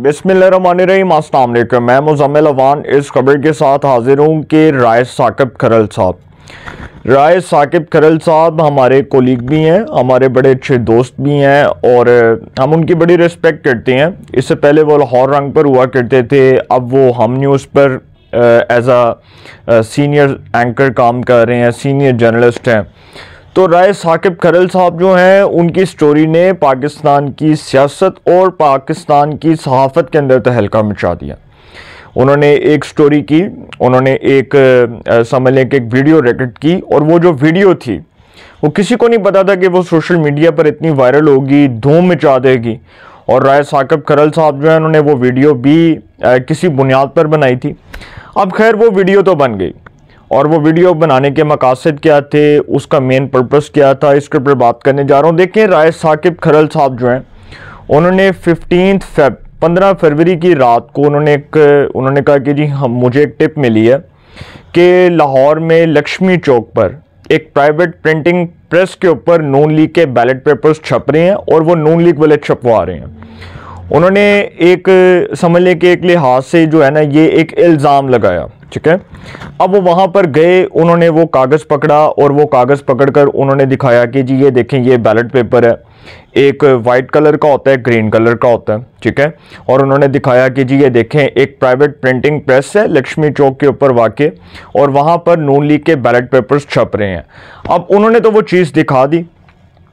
बिस्मिल्लाहिर्रहमानिर्रहीम, अस्सलाम वालेकुम। मैं मुज़म्मिल अवान इस खबर के साथ हाजिर हूँ कि राय साकिब खरल साहब हमारे कोलीग भी हैं, हमारे बड़े अच्छे दोस्त भी हैं और हम उनकी बड़ी रिस्पेक्ट करते हैं। इससे पहले वो लाहौर रंग पर हुआ करते थे, अब वो हम न्यूज़ पर एज आ सीनियर एंकर काम कर रहे हैं, सीनियर जर्नलिस्ट हैं। तो राय साकिब खरल साहब जो हैं, उनकी स्टोरी ने पाकिस्तान की सियासत और पाकिस्तान की सहाफ़त के अंदर तहलका मचा दिया। उन्होंने एक स्टोरी की, उन्होंने एक समझ लें कि एक वीडियो रिकॉर्ड की और वो जो वीडियो थी वो किसी को नहीं पता था कि वो सोशल मीडिया पर इतनी वायरल होगी, धूम मचा देगी। और राय साकिब खरल साहब जो है, उन्होंने वो वीडियो भी किसी बुनियाद पर बनाई थी। अब खैर वो वीडियो तो बन गई और वो वीडियो बनाने के मकासद क्या थे, उसका मेन पर्पस क्या था, इसके ऊपर बात करने जा रहा हूँ। देखिए, राय साकिब खरल साहब जो हैं, उन्होंने 15 फरवरी की रात को उन्होंने कहा कि जी मुझे एक टिप मिली है कि लाहौर में लक्ष्मी चौक पर एक प्राइवेट प्रिंटिंग प्रेस के ऊपर नून लीग के बैलेट पेपर्स छप रहे हैं और वो नून लीग वाले छपवा रहे हैं। उन्होंने एक समझ लें कि एक लिहाज से जो है ना, ये एक इल्ज़ाम लगाया, ठीक है। अब वो वहाँ पर गए, उन्होंने वो कागज़ पकड़ा और वो कागज़ पकड़कर उन्होंने दिखाया कि जी ये देखें, ये बैलेट पेपर है, एक वाइट कलर का होता है, ग्रीन कलर का होता है, ठीक है। और उन्होंने दिखाया कि जी ये देखें, एक प्राइवेट प्रिंटिंग प्रेस है लक्ष्मी चौक के ऊपर वाक़े, और वहाँ पर नून लीग के बैलेट पेपर्स छप रहे हैं। अब उन्होंने तो वो चीज़ दिखा दी।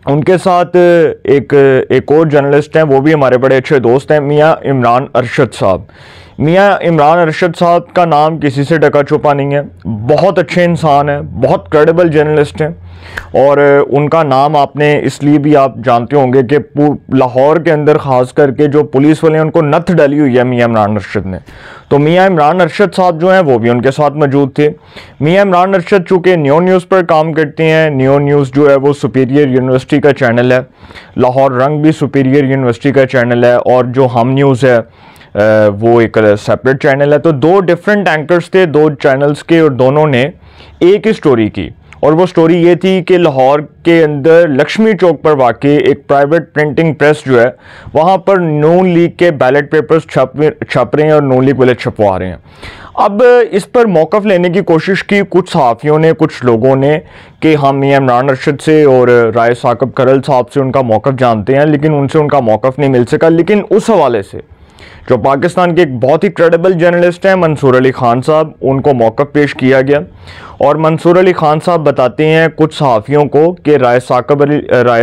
उनके साथ एक और जर्नलिस्ट हैं, वो भी हमारे बड़े अच्छे दोस्त हैं, मियाँ इमरान अरशद साहब। मियाँ इमरान अरशद साहब का नाम किसी से ढका छुपा नहीं है, बहुत अच्छे इंसान हैं, बहुत क्रेडिबल जर्नलिस्ट हैं। और उनका नाम आपने इसलिए भी आप जानते होंगे कि लाहौर के अंदर ख़ास करके जो पुलिस वाले हैं, उनको नथ डाली हुई है मियाँ इमरान अरशद ने। तो मियाँ इमरान अरशद साहब जो हैं, वो भी उनके साथ मौजूद थे। मियाँ इमरान अरशद चूँकि न्यू न्यूज़ पर काम करते हैं, न्यू न्यूज़ जो है वो सुपीरियर यूनिवर्सिटी का चैनल है, लाहौर रंग भी सुपीरियर यूनिवर्सिटी का चैनल है, और जो हम न्यूज़ है वो एक सेपरेट चैनल है। तो दो डिफरेंट एंकर्स थे दो चैनल्स के, और दोनों ने एक ही स्टोरी की, और वो स्टोरी ये थी कि लाहौर के अंदर लक्ष्मी चौक पर वाक़े एक प्राइवेट प्रिंटिंग प्रेस जो है, वहाँ पर नून लीग के बैलेट पेपर्स छप रहे हैं और नून लीग वाले छपवा रहे हैं। अब इस पर मौक़िफ़ लेने की कोशिश की कुछ सहाफ़ियों ने, कुछ लोगों ने, कि हम मियाँ इमरान अरशद से और राय साकिब खरल साहब से उनका मौक़िफ़ जानते हैं, लेकिन उनसे उनका मौक़िफ़ नहीं मिल सका। लेकिन उस हवाले से जो पाकिस्तान के एक बहुत ही क्रेडिबल जर्नलिस्ट हैं मंसूर अली खान साहब, उनको मौक़िफ़ पेश किया गया। और मंसूर अली खान साहब बताते हैं कुछ सहाफ़ियों को कि राय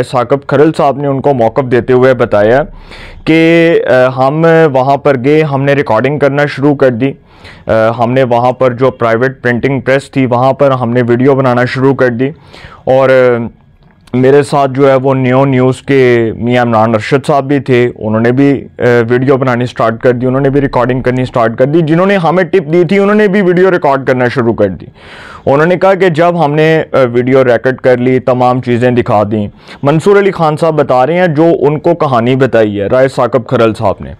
साकिब खरल साहब ने उनको मौक़िफ़ देते हुए बताया कि हम वहाँ पर गए, हमने रिकॉर्डिंग करना शुरू कर दी, हमने वहाँ पर जो प्राइवेट प्रिंटिंग प्रेस थी वहाँ पर हमने वीडियो बनाना शुरू कर दी। और मेरे साथ जो है वो न्यू न्यूज़ के मियाँ इमरान अरशद साहब भी थे, उन्होंने भी वीडियो बनानी स्टार्ट कर दी, उन्होंने भी रिकॉर्डिंग करनी स्टार्ट कर दी। जिन्होंने हमें टिप दी थी, उन्होंने भी वीडियो रिकॉर्ड करना शुरू कर दी। उन्होंने कहा कि जब हमने वीडियो रिकॉर्ड कर ली, तमाम चीज़ें दिखा दी, मंसूर अली खान साहब बता रहे हैं जो उनको कहानी बताई है राय साकिब खरल साहब ने।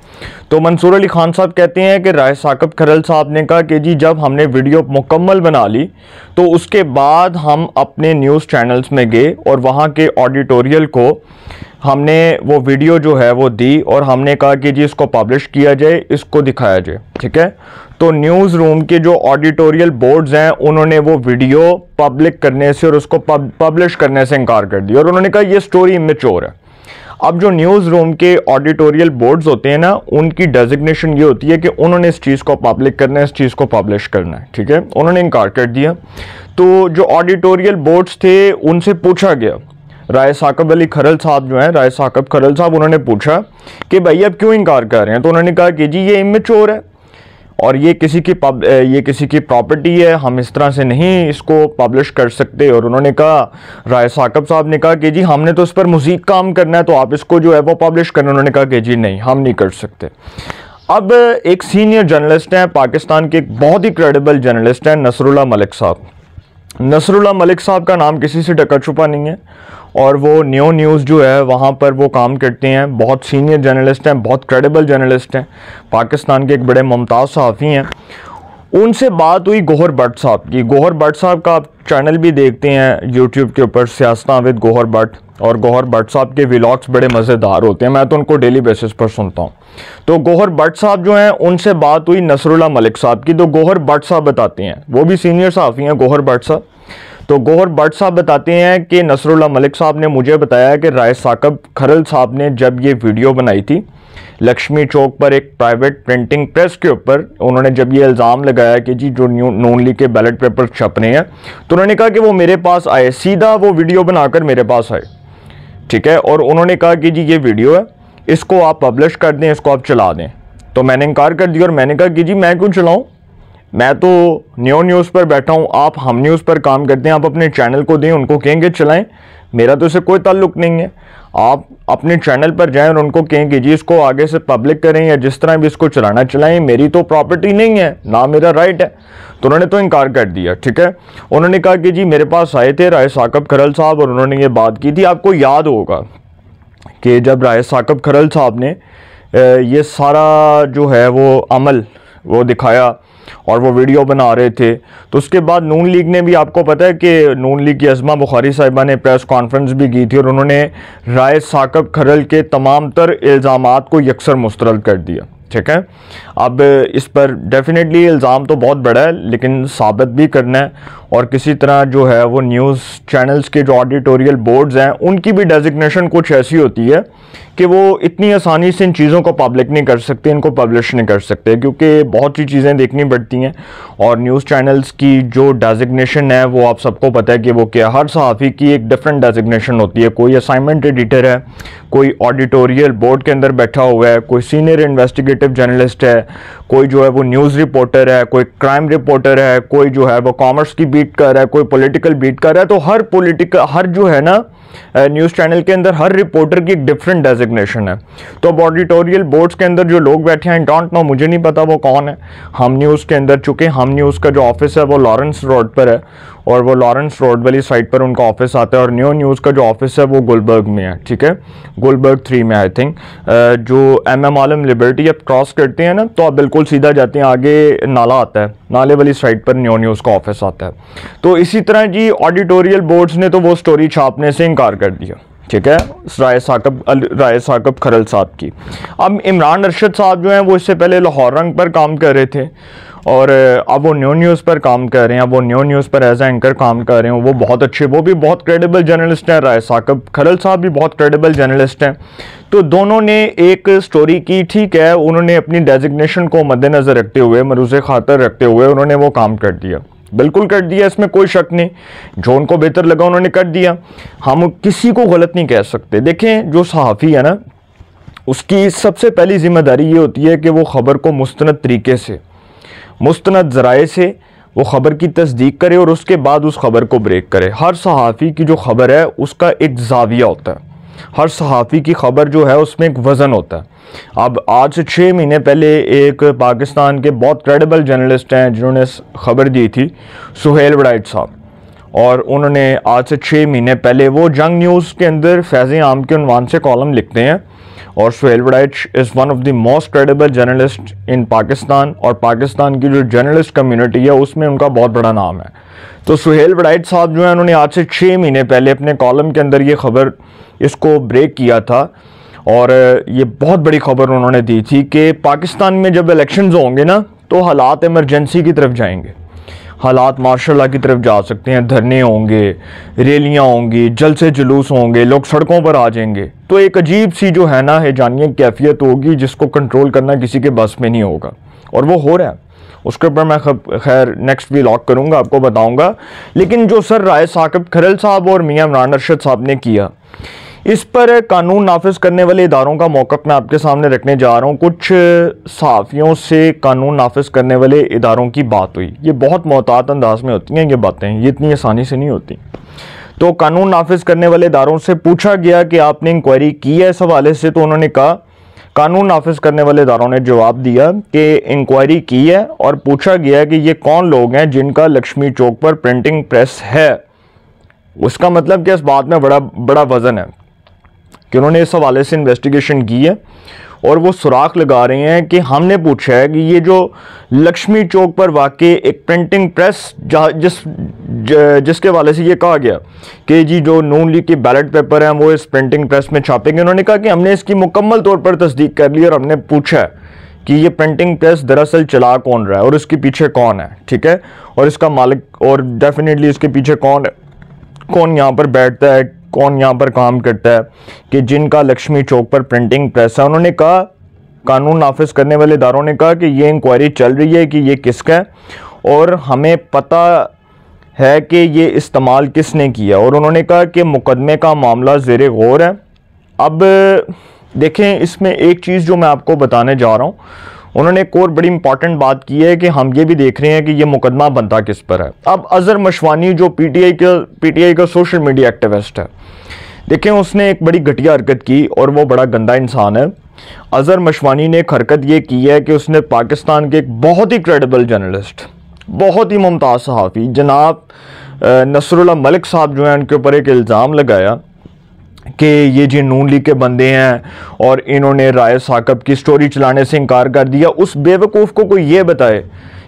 तो मंसूर अली खान साहब कहते हैं कि राय साकिब खरल साहब ने कहा कि जी जब हमने वीडियो मुकम्मल बना ली तो उसके बाद हम अपने न्यूज़ चैनल्स में गए और वहाँ के ऑडिटोरियल को हमने वो वीडियो जो है वो दी, और हमने कहा कि जी इसको पब्लिश किया जाए, इसको दिखाया जाए, ठीक है। तो न्यूज़ रूम के जो ऑडिटोरियल बोर्ड्स हैं, उन्होंने वो वीडियो पब्लिक करने से और उसको पब्लिश करने से इनकार कर दिया, और उन्होंने कहा ये स्टोरी इमेच्योर है। अब जो न्यूज़ रूम के ऑडिटोरियल बोर्ड्स होते हैं ना, उनकी डेजिग्नेशन ये होती है कि उन्होंने इस चीज़ को पब्लिक करना है, इस चीज़ को पब्लिश करना है, ठीक है। उन्होंने इनकार कर दिया। तो जो ऑडिटोरियल बोर्ड्स थे, उनसे पूछा गया, राय साकिब अली खरल साहब जो हैं, राय साकिब खरल साहब, उन्होंने पूछा कि भाई अब क्यों इनकार कर रहे हैं। तो उन्होंने कहा कि जी ये इमेच्योर है और ये किसी की प्रॉपर्टी है, हम इस तरह से नहीं इसको पब्लिश कर सकते। और उन्होंने कहा, राय साकिब साहब ने कहा कि जी हमने तो इस पर मज़ीद काम करना है, तो आप इसको जो है वो पब्लिश करें। उन्होंने कहा कि जी नहीं, हम नहीं कर सकते। अब एक सीनियर जर्नलिस्ट हैं पाकिस्तान के, एक बहुत ही क्रेडिबल जर्नलिस्ट हैं नसरुल्लाह मलिक साहब। नसरुल्लाह मलिक साहब का नाम किसी से ढका छुपा नहीं है, और वो न्यू न्यूज़ जो है वहाँ पर वो काम करते हैं, बहुत सीनियर जर्नलिस्ट हैं, बहुत क्रेडिबल जर्नलिस्ट हैं, पाकिस्तान के एक बड़े मुमताज़ सहाफ़ी हैं। उनसे बात हुई गौहर भट्ट साहब की। गौहर भट्ट साहब का आप चैनल भी देखते हैं यूट्यूब के ऊपर, सियासत विद गौहर भट्ट, और गौहर भट्ट साहब के व्लॉग्स बड़े मज़ेदार होते हैं, मैं तो उनको डेली बेसिस पर सुनता हूँ। तो गौहर भट्ट साहब जो हैं उनसे बात हुई नसरुल्लाह मलिक साहब की। तो गौहर भट्ट साहब बताते हैं, वो भी सीनियर सहाफ़ी हैं गौहर भट्ट साहब, तो गौहर भट्ट साहब बताते हैं कि नसरुल्लाह मलिक साहब ने मुझे बताया कि राय साकब खरल साहब ने जब ये वीडियो बनाई थी लक्ष्मी चौक पर एक प्राइवेट प्रिंटिंग प्रेस के ऊपर, उन्होंने जब ये इल्ज़ाम लगाया कि जी जो नून लीग के बैलेट पेपर छप रहे हैं, तो उन्होंने कहा कि वो मेरे पास आए, सीधा वो वीडियो बनाकर मेरे पास आए, ठीक है, और उन्होंने कहा कि जी ये वीडियो है, इसको आप पब्लिश कर दें, इसको आप चला दें। तो मैंने इनकार कर दिया और मैंने कहा कि जी मैं क्यों चलाऊँ, मैं तो न्यूज़ पर बैठा हूँ, आप हम न्यूज़ पर काम करते हैं, आप अपने चैनल को दें, उनको कहेंगे चलाएं, मेरा तो इससे कोई ताल्लुक नहीं है। आप अपने चैनल पर जाएं और उनको कहें कि जी इसको आगे से पब्लिक करें या जिस तरह भी इसको चलाना चलाएं, मेरी तो प्रॉपर्टी नहीं है, ना मेरा राइट है। तो उन्होंने तो इनकार कर दिया, ठीक है। उन्होंने कहा कि जी मेरे पास आए थे राय साकब खरल साहब और उन्होंने ये बात की थी। आपको याद होगा कि जब राय साकब खरल साहब ने ये सारा जो है वो अमल वो दिखाया और वो वीडियो बना रहे थे, तो उसके बाद नून लीग ने भी, आपको पता है कि नून लीग की अज़मा बुखारी साहिबा ने प्रेस कॉन्फ्रेंस भी की थी और उन्होंने राय साकब खरल के तमाम तर इल्ज़ामात को यकसर मुस्तरद कर दिया, ठीक है। अब इस पर डेफिनेटली इल्ज़ाम तो बहुत बड़ा है, लेकिन साबित भी करना है, और किसी तरह जो है वो न्यूज़ चैनल्स के जो ऑडिटोरियल बोर्ड्स हैं उनकी भी डेजिग्नेशन कुछ ऐसी होती है कि वो इतनी आसानी से इन चीज़ों को पब्लिक नहीं कर सकते, इनको पब्लिश नहीं कर सकते, क्योंकि बहुत सी चीज़ें देखनी पड़ती हैं। और न्यूज़ चैनल्स की जो डेजिग्नेशन है वो आप सबको पता है कि वो क्या, हर सहाफ़ी की एक डिफरेंट डेजिग्नेशन होती है। कोई असाइनमेंट एडिटर है, कोई ऑडिटोरियल बोर्ड के अंदर बैठा हुआ है, कोई सीनियर इन्वेस्टिगेटिव जर्नलिस्ट है, कोई जो है वो न्यूज़ रिपोर्टर है, कोई क्राइम रिपोर्टर है, कोई जो है वो कॉमर्स की बीट कर रहा है, कोई पॉलिटिकल बीट कर रहा है। तो हर जो है ना न्यूज़ चैनल के अंदर हर रिपोर्टर की एक डिफरेंट डेजिग्नेशन है। तो अब ऑडिटोरियल बोर्ड्स के अंदर जो लोग बैठे हैं, डोंट नो, मुझे नहीं पता वो कौन है। हम न्यूज़ के अंदर, चूँकि हम न्यूज़ का जो ऑफिस है वो लॉरेंस रोड पर है और वो लॉरेंस रोड वाली साइड पर उनका ऑफिस आता है, और न्यूज़ का जो ऑफिस है वो गुलबर्ग में है, ठीक है, गुलबर्ग 3 में आई थिंक। जो MM आलम लिबर्टी आप क्रॉस करते हैं ना, तो आप बिल्कुल सीधा जाते हैं, आगे नाला आता है, नाले वाली साइड पर न्यूज़ का ऑफिस आता है। तो इसी तरह जी ऑडिटोरियल बोर्ड्स ने तो वो स्टोरी छापने से इनकार कर दिया, ठीक है, राय साकब खरल साहब की। अब इमरान अरशद साहब जो हैं वो इससे पहले लाहौर रंग पर काम कर रहे थे और अब वो न्यूज़ पर काम कर रहे हैं, अब वो न्यूज़ पर एज एंकर काम कर रहे हैं। वो बहुत अच्छे, वो भी बहुत क्रेडिबल जर्नलिस्ट हैं, राय साकब खरल साहब भी बहुत क्रेडिबल जर्नलिस्ट हैं। तो दोनों ने एक स्टोरी की, ठीक है, उन्होंने अपनी डेजिग्नेशन को मद्देनज़र रखते हुए, मरूज़ खातर रखते हुए उन्होंने वो काम कर दिया, बिल्कुल कर दिया, इसमें कोई शक नहीं। जो उनको बेहतर लगा उन्होंने कर दिया, हम किसी को गलत नहीं कह सकते। देखें, जो सहाफ़ी है ना, उसकी सबसे पहली जिम्मेदारी ये होती है कि वो ख़बर को मुस्तनद तरीके से, मुस्तनद ज़राए से वो ख़बर की तस्दीक करे और उसके बाद उस ख़बर को ब्रेक करे। हर सहाफ़ी की जो ख़बर है उसका एक ज़ाविया होता है, हर सहाफ़ी की ख़बर जो है उसमें एक वज़न होता है। अब आज से 6 महीने पहले एक पाकिस्तान के बहुत क्रेडिबल जर्नलिस्ट हैं जिन्होंने खबर दी थी, सुहेल वड़ाइच साहब, और उन्होंने आज से 6 महीने पहले वो जंग न्यूज़ के अंदर फैज़ आम के उन्वान से कॉलम लिखते हैं, और Suhail Waraich is one of the most credible journalist in Pakistan, और पाकिस्तान की जो जर्नलिस्ट कम्युनिटी है उसमें उनका बहुत बड़ा नाम है। तो सुहेल वड़ाइच साहब जो है उन्होंने आज से 6 महीने पहले अपने कॉलम के अंदर ये खबर, इसको ब्रेक किया था, और ये बहुत बड़ी खबर उन्होंने दी थी कि पाकिस्तान में जब इलेक्शंस होंगे ना तो हालात इमरजेंसी की तरफ जाएंगे, हालात मार्शल लॉ की तरफ जा सकते हैं, धरने होंगे, रैलियां होंगी, जलसे जुलूस होंगे, लोग सड़कों पर आ जाएंगे। तो एक अजीब सी जो है ना हैजानिया कैफियत होगी जिसको कंट्रोल करना किसी के बस में नहीं होगा, और वो हो रहा है। उसके ऊपर मैं खैर नेक्स्ट व्लॉग करूँगा, आपको बताऊँगा। लेकिन जो सर राय साकब खरल साहब और मियाँ इमरान अरशद साहब ने किया, इस पर कानून नाफिज करने वाले इदारों का मौक़िफ़ मैं आपके सामने रखने जा रहा हूँ। कुछ सहाफ़ियों से कानून नाफिज करने वाले इदारों की बात हुई, ये बहुत मोहतात अंदाज में होती हैं ये बातें, ये इतनी आसानी से नहीं होती। तो कानून नाफिज करने वाले इदारों से पूछा गया कि आपने इंक्वायरी की है इस हवाले से, तो उन्होंने कहा, कानून नाफिज करने वाले इदारों ने जवाब दिया कि इंक्वायरी की है, और पूछा गया कि ये कौन लोग हैं जिनका लक्ष्मी चौक पर प्रिंटिंग प्रेस है। उसका मतलब कि इस बात में बड़ा वज़न है कि उन्होंने इस हवाले से इन्वेस्टिगेशन की है और वो सुराख लगा रहे हैं कि हमने पूछा है कि ये जो लक्ष्मी चौक पर वाकई एक प्रिंटिंग प्रेस जिसके वाले से ये कहा गया कि जी जो नून लीग के बैलेट पेपर हैं वो इस प्रिंटिंग प्रेस में छापेंगे, उन्होंने कहा कि हमने इसकी मुकम्मल तौर पर तस्दीक कर ली और हमने पूछा है कि ये प्रिंटिंग प्रेस दरअसल चला कौन रहा है और इसके पीछे कौन है, ठीक है, और इसका मालिक और डेफिनेटली इसके पीछे कौन है, कौन यहाँ पर बैठता है, कौन यहाँ पर काम करता है, कि जिनका लक्ष्मी चौक पर प्रिंटिंग प्रेस है। उन्होंने कहा, कानून नाफिज करने वाले इदारों ने कहा कि ये इंक्वायरी चल रही है कि ये किसका है और हमें पता है कि ये इस्तेमाल किसने किया, और उन्होंने कहा कि मुकदमे का मामला ज़ेरे गौर है। अब देखें, इसमें एक चीज़ जो मैं आपको बताने जा रहा हूँ, उन्होंने एक और बड़ी इंपॉर्टेंट बात की है कि हम ये भी देख रहे हैं कि ये मुकदमा बनता किस पर है। अब अज़हर मशवानी जो पीटीआई का सोशल मीडिया एक्टिविस्ट है, देखें उसने एक बड़ी घटिया हरकत की और वो बड़ा गंदा इंसान है। अज़हर मशवानी ने एक हरकत ये की है कि उसने पाकिस्तान के एक बहुत ही क्रेडिबल जर्नलिस्ट, बहुत ही मुमताज़ सहाफ़ी जनाब नसरुल्लाह मलिक साहब जो हैं, उनके ऊपर एक इल्ज़ाम लगाया कि ये जी नून लीग के बंदे हैं और इन्होंने राय साकब की स्टोरी चलाने से इनकार कर दिया। उस बेवकूफ़ को कोई ये बताए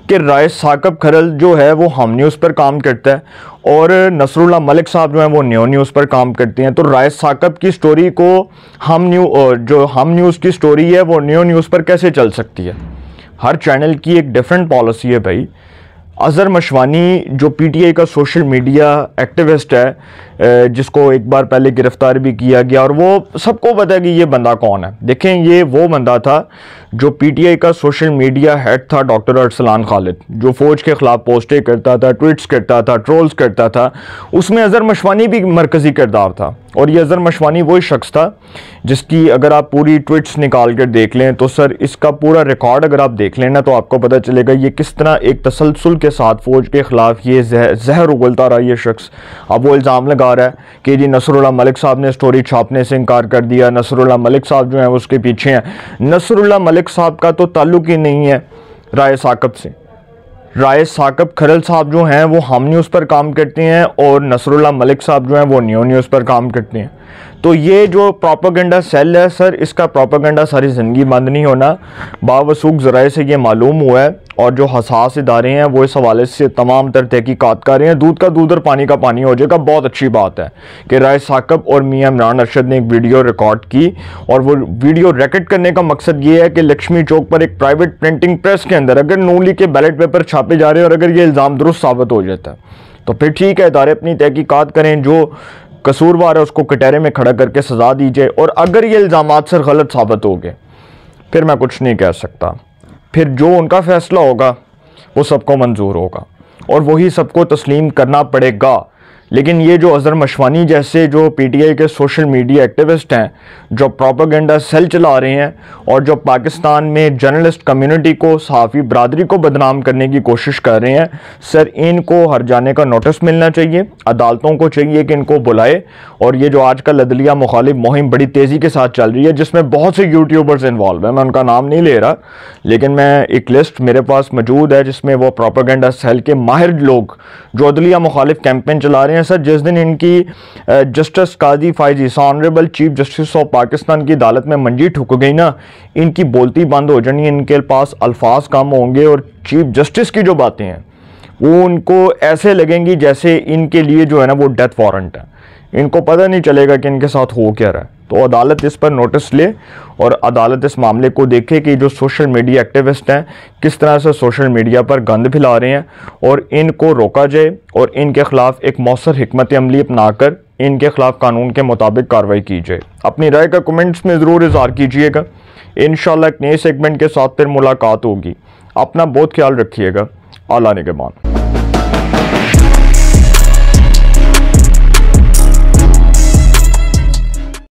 कि राय साकब खरल जो है वो हम न्यूज़ पर काम करता है और नसरुल्लाह मलिक साहब जो हैं वो न्यू न्यूज़ पर काम करते हैं, तो राय साकब की स्टोरी को जो हम न्यूज़ की स्टोरी है वो न्यू न्यूज़ पर कैसे चल सकती है। हर चैनल की एक डिफरेंट पॉलिसी है भाई। अज़हर मशवानी जो पीटीआई का सोशल मीडिया एक्टिविस्ट है, जिसको एक बार पहले गिरफ्तार भी किया गया और वो सबको पता है कि ये बंदा कौन है। देखें, ये वो बंदा था जो पीटीआई का सोशल मीडिया हेड था, डॉक्टर अरसलान खालिद, जो फ़ौज के ख़िलाफ़ पोस्टें करता था, ट्वीट्स करता था, ट्रोल्स करता था। उसमें अज़हर मशवानी भी मरकज़ी किरदार था और ये अज़हर मशवानी वही शख्स था जिसकी अगर आप पूरी ट्वीट्स निकाल कर देख लें तो सर इसका पूरा रिकॉर्ड अगर आप देख लें ना तो आपको पता चलेगा ये किस तरह एक तसलसल के साथ फ़ौज के ख़िलाफ़ ये जहर उगलता रहा ये शख्स। अब वो इल्ज़ाम लगा रहा है कि जी नसरुल्लाह मलिक साहब ने स्टोरी छापने से इनकार कर दिया, नसरुल्लाह मलिक साहब जो हैं उसके पीछे हैं। नसरुल्लाह मलिक साहब का तो ताल्लुक़ ही नहीं है राय साकब से। राय साकब खरल साहब जो हैं वो हम न्यूज़ पर काम करते हैं और नसरुल्लाह मलिक साहब जो हैं वो न्यू न्यूज़ पर काम करते हैं। तो ये जो प्रोपेगेंडा सेल है सर, इसका प्रोपेगेंडा सारी ज़िंदगी बंद नहीं होना। बावसूख ज़राए से ये मालूम हुआ है और जो हसास इदारे हैं वो इस हवाले से तमाम तर तहकीकात कर रहे हैं। दूध का दूध और पानी का पानी हो जाएगा। बहुत अच्छी बात है कि राय साकब और मियां इमरान अरशद ने एक वीडियो रिकॉर्ड की और वो वीडियो रिकॉर्ड करने का मकसद ये है कि लक्ष्मी चौक पर एक प्राइवेट प्रिंटिंग प्रेस के अंदर अगर नून लीग के बैलेट पेपर छापे जा रहे हैं और अगर ये इल्ज़ाम दुरुस्त साबित हो जाता है तो फिर ठीक है, इदारे अपनी तहकीकात करें, जो कसूरवार है उसको कटहरे में खड़ा करके सजा दी जाए। और अगर ये इल्ज़ामात सर गलत साबित हो गए फिर मैं कुछ नहीं कह सकता, फिर जो उनका फैसला होगा वो सबको मंजूर होगा और वही सबको तस्लीम करना पड़ेगा। लेकिन ये जो अज़हर मशवानी जैसे जो पीटीआई के सोशल मीडिया एक्टिविस्ट हैं, जो प्रोपेगेंडा सेल चला रहे हैं और जो पाकिस्तान में जर्नलिस्ट कम्युनिटी को, सहाफ़ी बरादरी को बदनाम करने की कोशिश कर रहे हैं, सर इनको हर जाने का नोटिस मिलना चाहिए। अदालतों को चाहिए कि इनको बुलाए। और ये जो आजकल अदलिया मुखालिफ मुहिम बड़ी तेज़ी के साथ चल रही है जिसमें बहुत से यूट्यूबर्स इन्वॉल्व हैं, मैं उनका नाम नहीं ले रहा, लेकिन मैं एक लिस्ट मेरे पास मौजूद है जिसमें वो प्रोपेगेंडा सेल के माहिर लोग जो अदलिया मुखालिफ कैंपेन चला रहे हैं। सर जिस दिन इनकी justice Qazi Faez Isa honourable chief justice of Pakistan की अदालत में मंजी ठुक गई ना, इनकी बोलती बंद हो जानी, इनके पास अल्फाज कम होंगे और चीफ जस्टिस की जो बातें हैं वो उनको ऐसे लगेंगी जैसे इनके लिए जो है ना वो डेथ वारंट है। इनको पता नहीं चलेगा कि इनके साथ हो क्या रहा है। तो अदालत इस पर नोटिस ले और अदालत इस मामले को देखे कि जो सोशल मीडिया एक्टिविस्ट हैं किस तरह से सोशल मीडिया पर गंद फैला रहे हैं और इनको रोका जाए और इनके खिलाफ एक मौसर हिकमत अमली अपनाकर इनके खिलाफ कानून के मुताबिक कार्रवाई की जाए। अपनी राय का कमेंट्स में ज़रूर इज़हार कीजिएगा। इंशाल्लाह एक नए सेगमेंट के साथ फिर मुलाकात होगी। अपना बहुत ख्याल रखिएगा। आला निगहबान।